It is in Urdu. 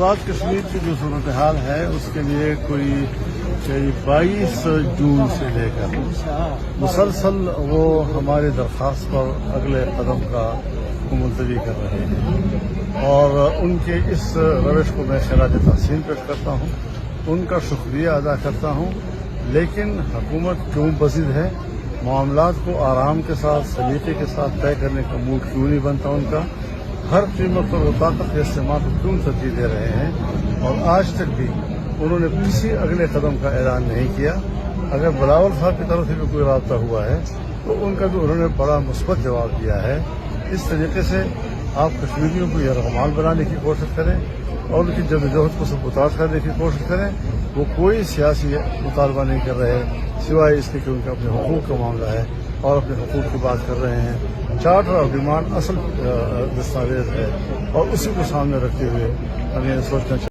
آزاد کشمیر کی جو صورتحال ہے اس کے لیے کوئی 22 جون سے لے کر مسلسل وہ ہماری درخواست پر اگلے قدم کا ملتوی کر رہے ہیں اور ان کے اس روش کو میں خراج تحسین پیش کرتا ہوں، ان کا شکریہ ادا کرتا ہوں، لیکن حکومت کیوں بزد ہے؟ معاملات کو آرام کے ساتھ سلیقے کے ساتھ طے کرنے کا موڈ کیوں نہیں بنتا ان کا؟ ہر قیمت پر وہ طاقت کے استعمال کو کیوں ترجیح دے رہے ہیں؟ اور آج تک بھی انہوں نے کسی اگلے قدم کا اعلان نہیں کیا۔ اگر بلاول صاحب کی طرف سے بھی کوئی رابطہ ہوا ہے تو ان کا بھی انہوں نے بڑا مثبت جواب دیا ہے۔ اس طریقے سے آپ کشمیریوں کو یرغمال بنانے کی کوشش کریں اور ان کی جدوجہد کو سبوتاژ کرنے کی کوشش کریں۔ وہ کوئی سیاسی مطالبہ نہیں کر رہے سوائے اس کے کہ ان کا اپنے حقوق کا معاملہ ہے اور اپنے حقوق کی بات کر رہے ہیں۔ چارٹر آف ڈیمانڈ اصل دستاویز ہے اور اسی کو سامنے رکھتے ہوئے ہمیں سوچنا چاہیے۔